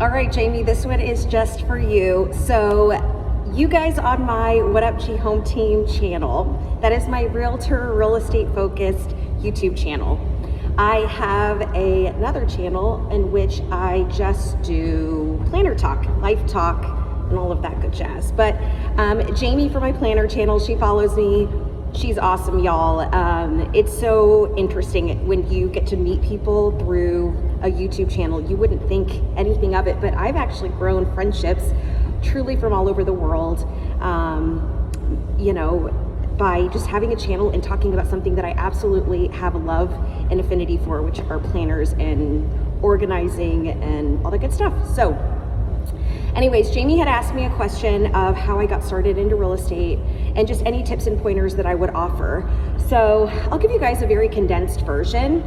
All right, Jamie, this one is just for you. So you guys on my What Up G Home Team channel, that is my realtor, real estate focused YouTube channel. I have another channel in which I just do planner talk, life talk, and all of that good jazz. But Jamie for my planner channel, she follows me. She's awesome, y'all. It's so interesting when you get to meet people through a YouTube channel. You wouldn't think anything of it, but I've actually grown friendships truly from all over the world, by just having a channel and talking about something that I absolutely have a love and affinity for, which are planners and organizing and all that good stuff. So anyways, Jamie had asked me a question of how I got started into real estate and just any tips and pointers that I would offer. So I'll give you guys a very condensed version.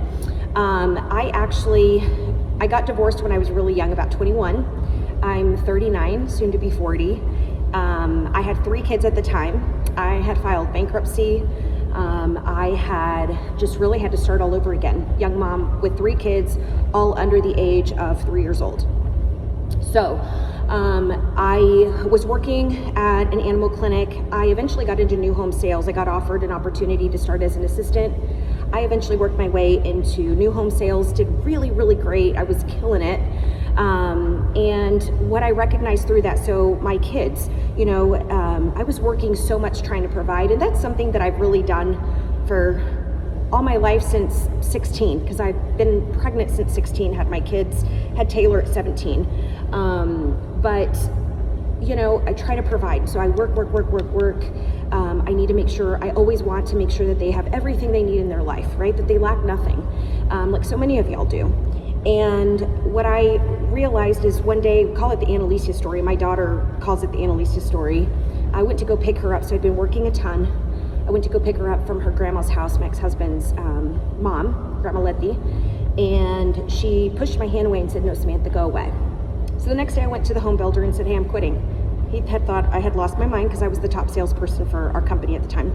I got divorced when I was really young, about 21. I'm 39, soon to be 40. I had 3 kids at the time. I had filed bankruptcy. I had just really had to start all over again. Young mom with 3 kids, all under the age of 3 years old. So I was working at an animal clinic. I eventually got into new home sales. I got offered an opportunity to start as an assistant. I eventually worked my way into new home sales, did really, really great. I was killing it. And what I recognized through that, so my kids, I was working so much trying to provide, and that's something that I've really done for all my life since 16, because I've been pregnant since 16, had my kids, had Taylor at 17. But I try to provide. So I work. I need to make sure, I always want to make sure that they have everything they need in their life, right? That they lack nothing, like so many of y'all do. And what I realized is one day, call it the Annalisa story. My daughter calls it the Annalisa story. I went to go pick her up. So I'd been working a ton. I went to go pick her up from her grandma's house, my ex-husband's mom, Grandma Letty. And she pushed my hand away and said, "No, Samantha, go away." So the next day I went to the home builder and said, "Hey, I'm quitting." He had thought I had lost my mind because I was the top salesperson for our company at the time.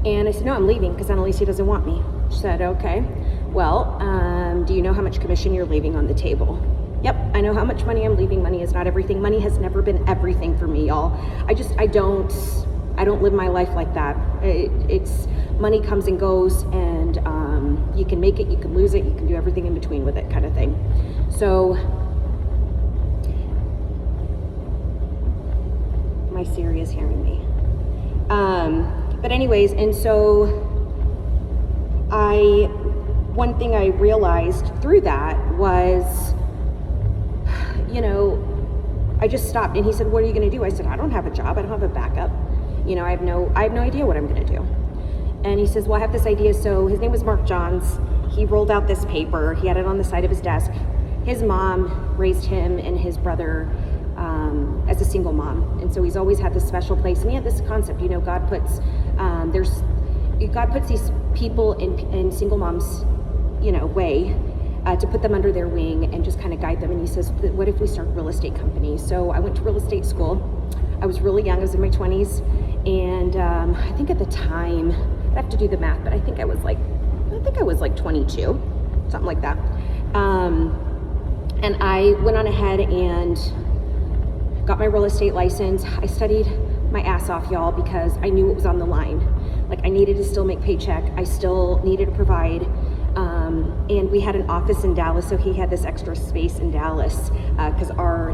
And I said, "No, I'm leaving because Annalisa doesn't want me." She said, "Okay, well, do you know how much commission you're leaving on the table?" "Yep, I know how much money I'm leaving. Money is not everything. Money has never been everything for me, y'all. I don't live my life like that. It's money comes and goes, and you can make it, you can lose it, you can do everything in between with it, kind of thing." So my Siri is hearing me. But anyways, and so one thing I realized through that was, I just stopped, and he said, "What are you going to do?" I said, "I don't have a job. I don't have a backup. I have no idea what I'm going to do." And he says, "Well, I have this idea." So his name was Mark Johns. He rolled out this paper. He had it on the side of his desk. His mom raised him and his brother as a single mom, and so he's always had this special place. And he had this concept, God puts these people in single moms, way to put them under their wing and just kind of guide them. And he says, "What if we start a real estate company?" So I went to real estate school. I was really young. I was in my 20s, and I think at the time, I have to do the math, but I think I was like 22, something like that. And I went on ahead and got my real estate license. I studied my ass off, y'all, because I knew it was on the line. Like, I needed to still make paycheck. I still needed to provide. And we had an office in Dallas, so he had this extra space in Dallas because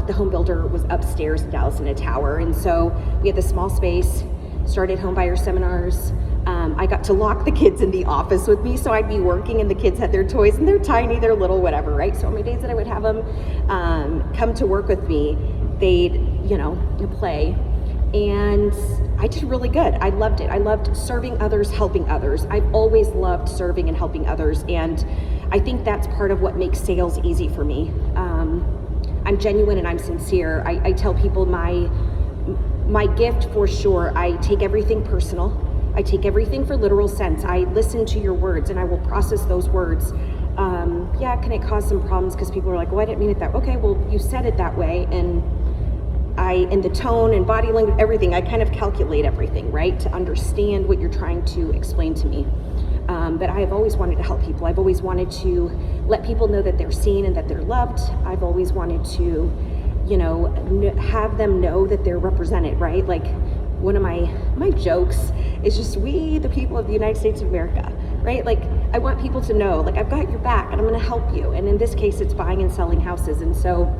the home builder was upstairs in Dallas in a tower. And so we had this small space, started home buyer seminars. I got to lock the kids in the office with me, so I'd be working and the kids had their toys, and they're tiny, they're little, whatever, right? So on my days that I would have them come to work with me, they'd, play. And I did really good. I loved it. I loved serving others, helping others. I've always loved serving and helping others. And I think that's part of what makes sales easy for me. I'm genuine and I'm sincere. I tell people my gift for sure. I take everything personal. I take everything for literal sense. I listen to your words and I will process those words. Can it cause some problems because people are like, "Well, I didn't mean it that way." Okay, well, you said it that way, and in the tone and body language, everything, I kind of calculate everything, right, to understand what you're trying to explain to me. but I have always wanted to help people. I've always wanted to let people know that they're seen and that they're loved. I've always wanted to, have them know that they're represented, right? Like, one of my jokes is just, we, the people of the United States of America, right? Like, I want people to know, like, I've got your back and I'm going to help you. And in this case, it's buying and selling houses. And so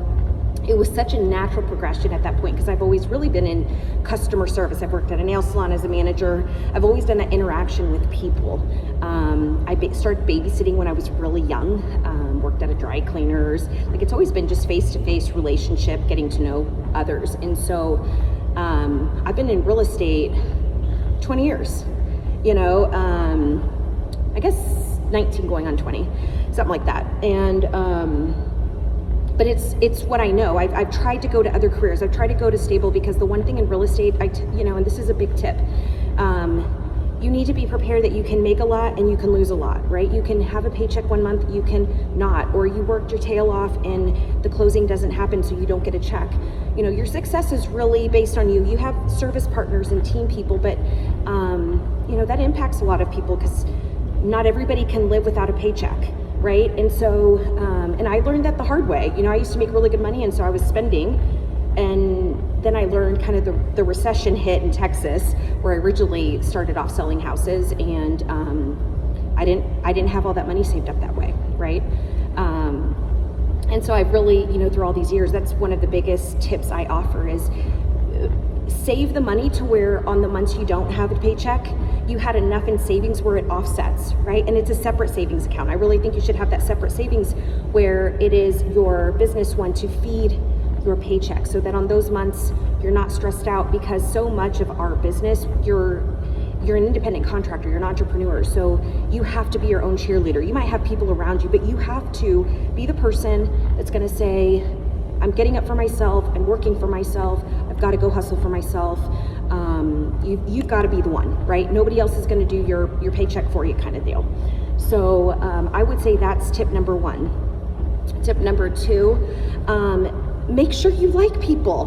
it was such a natural progression at that point, because I've always really been in customer service. I've worked at a nail salon as a manager. I've always done that interaction with people. I started babysitting when I was really young, worked at a dry cleaners. Like, it's always been just face-to-face relationship, getting to know others. And so I've been in real estate 20 years, I guess 19 going on 20, something like that. And but it's what I know. I've tried to go to other careers. I've tried to go to stable, because the one thing in real estate, and this is a big tip, you need to be prepared that you can make a lot and you can lose a lot, right? You can have a paycheck one month, you can not, or you worked your tail off and the closing doesn't happen, so you don't get a check. Your success is really based on you. You have service partners and team people, but that impacts a lot of people, because not everybody can live without a paycheck, right? And so, and I learned that the hard way. I used to make really good money, and so I was spending, and then I learned kind of the recession hit in Texas, where I originally started off selling houses, and I didn't have all that money saved up that way, right? And so I've really, through all these years, that's one of the biggest tips I offer is save the money to where on the months you don't have a paycheck, you had enough in savings where it offsets, right? And it's a separate savings account. I really think you should have that separate savings where it is your business one to feed your paycheck, so that on those months you're not stressed out, because so much of our business, you're an independent contractor, you're an entrepreneur, so you have to be your own cheerleader. You might have people around you, but you have to be the person that's going to say, I'm getting up for myself, I'm working for myself, I've got to go hustle for myself. You've got to be the one, right? Nobody else is going to do your paycheck for you, kind of deal. So I would say that's tip number one. Tip number two, make sure you like people.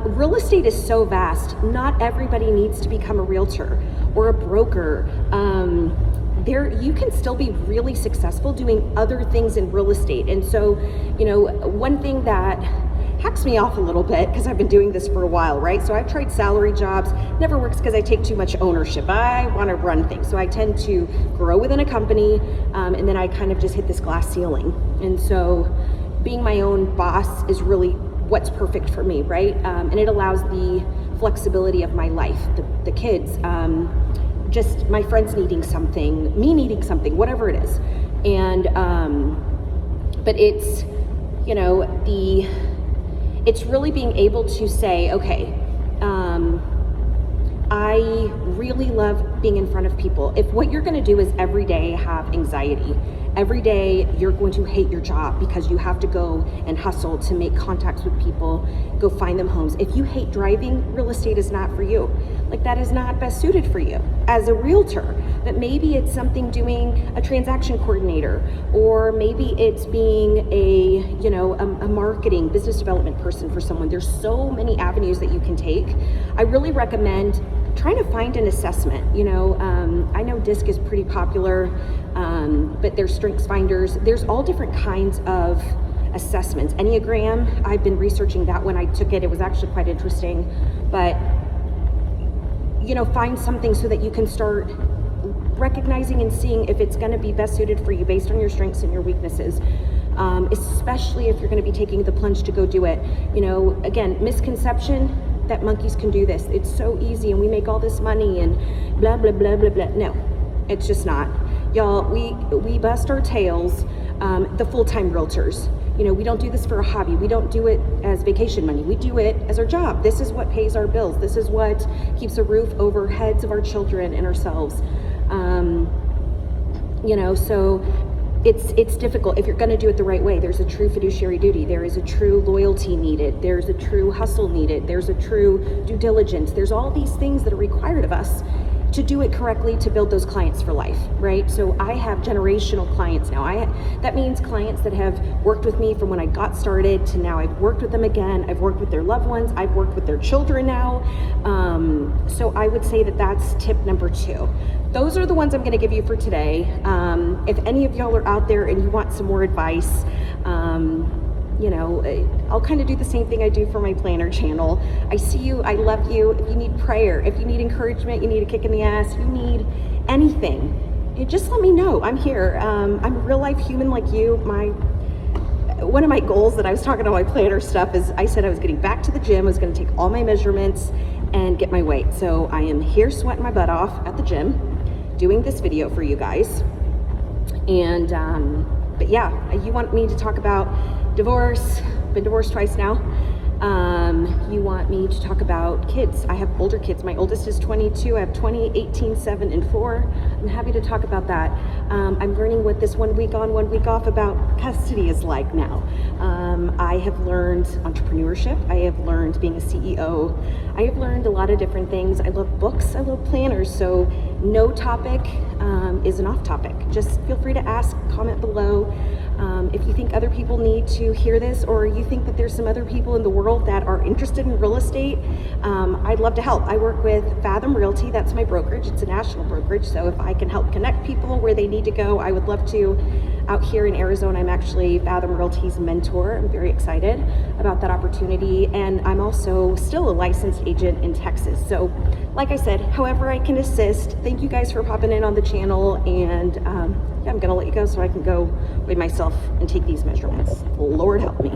Real estate is so vast. Not everybody needs to become a realtor or a broker. You can still be really successful doing other things in real estate. And so, one thing that hacks me off a little bit, because I've been doing this for a while, right? So I've tried salary jobs, never works because I take too much ownership. I want to run things. So I tend to grow within a company, and then I kind of just hit this glass ceiling. And so being my own boss is really what's perfect for me, right? And it allows the flexibility of my life, the kids, just my friends needing something, me needing something, whatever it is. And, but it's, it's really being able to say, okay, I really love being in front of people. If what you're going to do is every day have anxiety, every day you're going to hate your job because you have to go and hustle to make contacts with people, go find them homes. If you hate driving, real estate is not for you. Like, that is not best suited for you as a realtor. But maybe it's something doing a transaction coordinator, or maybe it's being a marketing business development person for someone. There's so many avenues that you can take. I really recommend trying to find an assessment. I know DISC is pretty popular, but there's strengths finders. There's all different kinds of assessments. Enneagram, I've been researching that when I took it. It was actually quite interesting. But, find something so that you can start recognizing and seeing if it's going to be best suited for you based on your strengths and your weaknesses. Especially if you're going to be taking the plunge to go do it. Again, misconception that monkeys can do this. It's so easy and we make all this money and blah, blah, blah, blah, blah. No, it's just not. Y'all, we bust our tails, the full-time realtors. We don't do this for a hobby. We don't do it as vacation money. We do it as our job. This is what pays our bills. This is what keeps a roof over heads of our children and ourselves. So it's difficult. If you're going to do it the right way, there's a true fiduciary duty. There is a true loyalty needed. There's a true hustle needed. There's a true due diligence. There's all these things that are required of us. to do it correctly, to build those clients for life, right? So I have generational clients now. That means clients that have worked with me from when I got started to now. I've worked with them again. I've worked with their loved ones. I've worked with their children now. So I would say that that's tip number 2. Those are the ones I'm going to give you for today. If any of y'all are out there and you want some more advice, you know, I'll kind of do the same thing I do for my planner channel. I see you, I love you. If you need prayer, if you need encouragement, you need a kick in the ass, you need anything, just let me know. I'm here. I'm a real life human like you. One of my goals that I was talking about my planner stuff is I said I was getting back to the gym. I was going to take all my measurements and get my weight. So I am here sweating my butt off at the gym doing this video for you guys. And but yeah, you want me to talk about divorce, been divorced twice now. You want me to talk about kids. I have older kids. My oldest is 22. I have 20, 18, 7, and 4. I'm happy to talk about that. I'm learning what this 1 week on, 1 week off about custody is like now. I have learned entrepreneurship. I have learned being a CEO. I have learned a lot of different things. I love books. I love planners. So no topic is an off topic. Just feel free to ask, comment below. If you think other people need to hear this, or you think that there's some other people in the world that are interested in real estate, I'd love to help. I work with Fathom Realty. That's my brokerage. It's a national brokerage. So if I can help connect people where they need to go, I would love to. Out here in Arizona, I'm actually Fathom Realty's mentor. I'm very excited about that opportunity. And I'm also still a licensed agent in Texas. So like I said, however I can assist. Thank you guys for popping in on the channel. And yeah, I'm gonna let you go so I can go weigh myself and take these measurements. Lord help me.